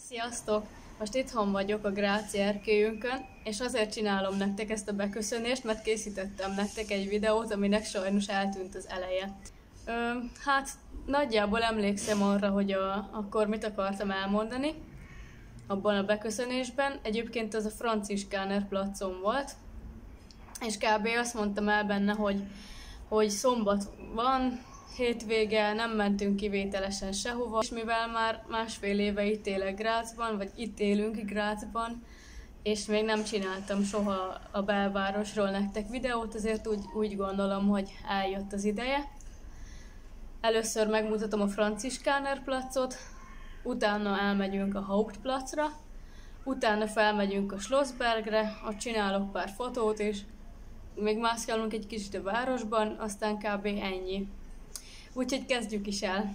Sziasztok! Most itthon vagyok a Gráci erkélyünkön, és azért csinálom nektek ezt a beköszönést, mert készítettem nektek egy videót, aminek sajnos eltűnt az eleje. Hát nagyjából emlékszem arra, hogy akkor mit akartam elmondani abban a beköszönésben. Egyébként az a Franziskaner placon volt, és kb. Azt mondtam el benne, hogy szombat van, hétvége, nem mentünk kivételesen sehova, és mivel már másfél éve itt élek Grazban, vagy itt élünk Grazban, és még nem csináltam soha a belvárosról nektek videót, ezért úgy gondolom, hogy eljött az ideje. Először megmutatom a Franziskaner placot, utána elmegyünk a Hauptplatzra, utána felmegyünk a Schlossbergre, ott csinálok pár fotót, és még mászkálunk egy kicsit a városban, aztán kb. Ennyi. Úgyhogy kezdjük is el.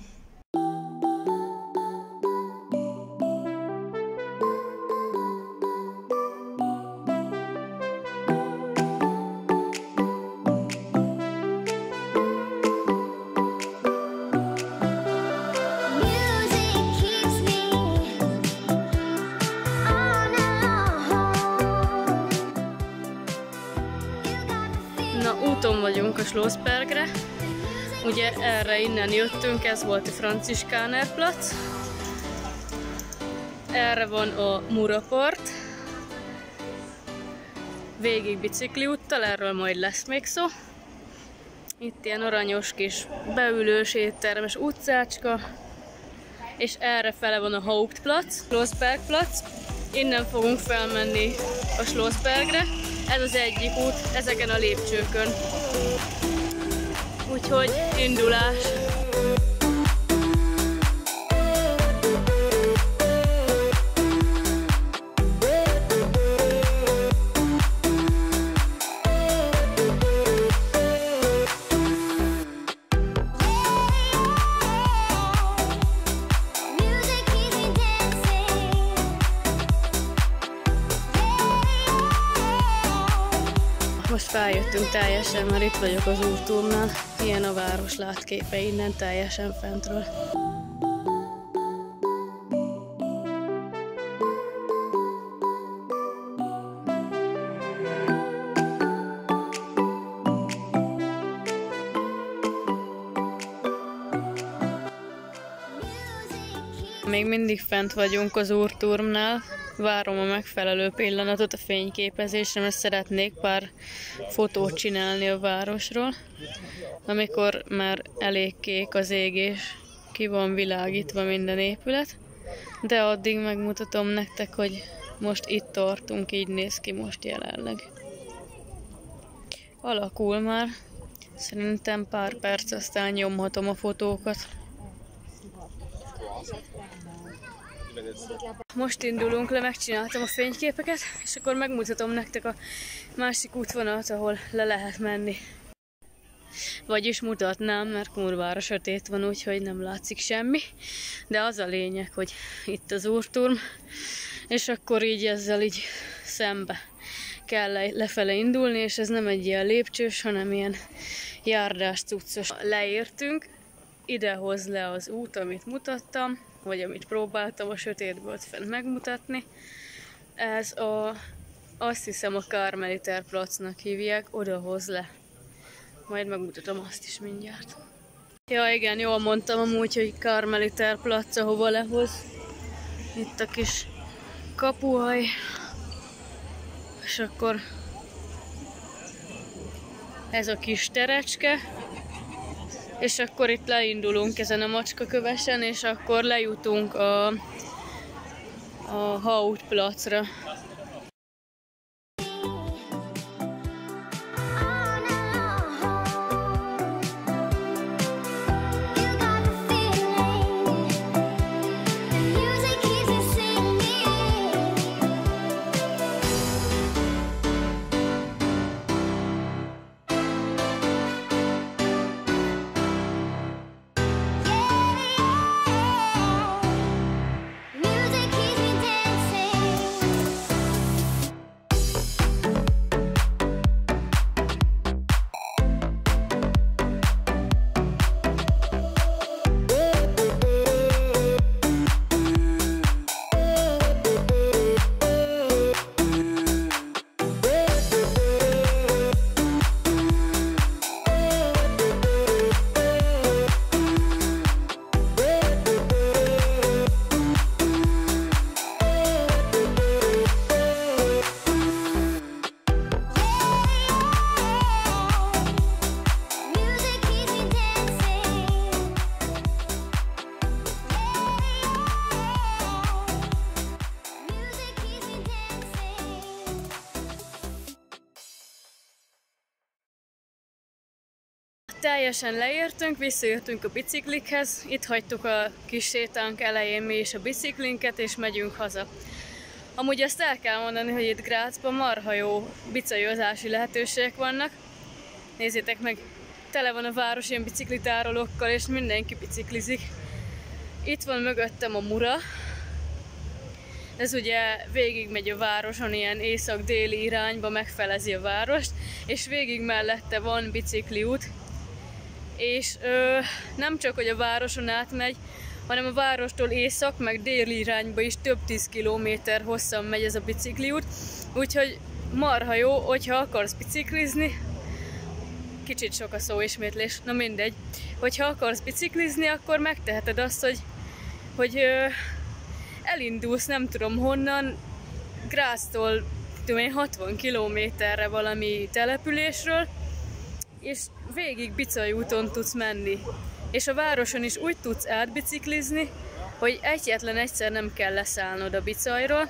Na, úton vagyunk a Schlossbergre. Ugye erre innen jöttünk, ez volt a Franziskaner Platz. Erre van a Murapart. Végig bicikliúttal, erről majd lesz még szó. Itt ilyen aranyos kis beülős éttermes utcácska. És erre fele van a Hauptplatz, Schlossbergplatz. Innen fogunk felmenni a Schlossbergre. Ez az egyik út, ezeken a lépcsőkön. Úgyhogy indulás! Most feljöttünk teljesen, mert itt vagyok az Úrturmnál. Ilyen a város látképe innen teljesen fentről. Még mindig fent vagyunk az Úrturmnál. Várom a megfelelő pillanatot a fényképezésre, mert szeretnék pár fotót csinálni a városról, amikor már elég kék az ég és ki van világítva minden épület. De addig megmutatom nektek, hogy most itt tartunk, így néz ki most jelenleg. Alakul már, szerintem pár perc, aztán nyomhatom a fotókat. Most indulunk le, megcsináltam a fényképeket, és akkor megmutatom nektek a másik útvonalat, ahol le lehet menni. Vagyis mutatnám, mert kurvára sötét van, úgyhogy nem látszik semmi. De az a lényeg, hogy itt az Úrturm, és akkor így ezzel így szembe kell lefele indulni, és ez nem egy ilyen lépcsős, hanem ilyen járdás cuccos. Leértünk, ide hoz le az út, amit mutattam, vagy amit próbáltam a sötétből fent megmutatni. Ez azt hiszem a Karmeliter Platznak hívják, oda hoz le. Majd megmutatom azt is mindjárt. Ja igen, jól mondtam amúgy, hogy Karmeliter Platz, ahova lehoz. Itt a kis kapuhaj. És akkor ez a kis terecske. És akkor itt leindulunk ezen a macskakövesen, és akkor lejutunk a Hauptplatzra. Teljesen leértünk, visszajöttünk a biciklikhez, itt hagytuk a kis sétánk elején mi is a biciklinket, és megyünk haza. Amúgy azt el kell mondani, hogy itt Grazban marha jó bicajózási lehetőségek vannak. Nézzétek meg, tele van a város ilyen biciklitárolókkal, és mindenki biciklizik. Itt van mögöttem a Mura. Ez ugye végigmegy a városon, ilyen észak-déli irányba megfelezi a várost, és végig mellette van bicikliút. És nem csak, hogy a városon átmegy, hanem a várostól észak, meg déli irányba is több 10 kilométer hosszan megy ez a bicikliút. Úgyhogy marha jó, hogyha akarsz biciklizni, kicsit sok a szóismétlés, na mindegy. Hogyha akarsz biciklizni, akkor megteheted azt, hogy elindulsz nem tudom honnan, Graztól 60 kilométerre valami településről, és végig bicajúton tudsz menni. És a városon is úgy tudsz átbiciklizni, hogy egyetlen egyszer nem kell leszállnod a bicajról.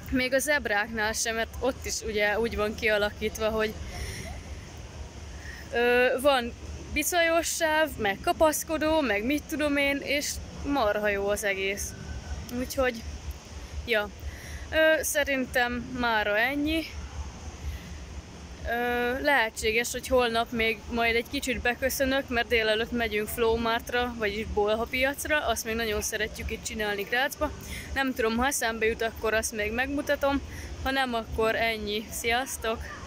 Még a zebráknál sem, mert ott is ugye úgy van kialakítva, hogy van bicajos sáv, meg kapaszkodó, meg mit tudom én, és marha jó az egész. Úgyhogy, ja, szerintem mára ennyi. Lehetséges, hogy holnap még majd egy kicsit beköszönök, mert délelőtt megyünk Flómartra, vagyis Bolha piacra, azt még nagyon szeretjük itt csinálni Grazba. Nem tudom, ha eszembe jut, akkor azt még megmutatom, ha nem, akkor ennyi. Sziasztok!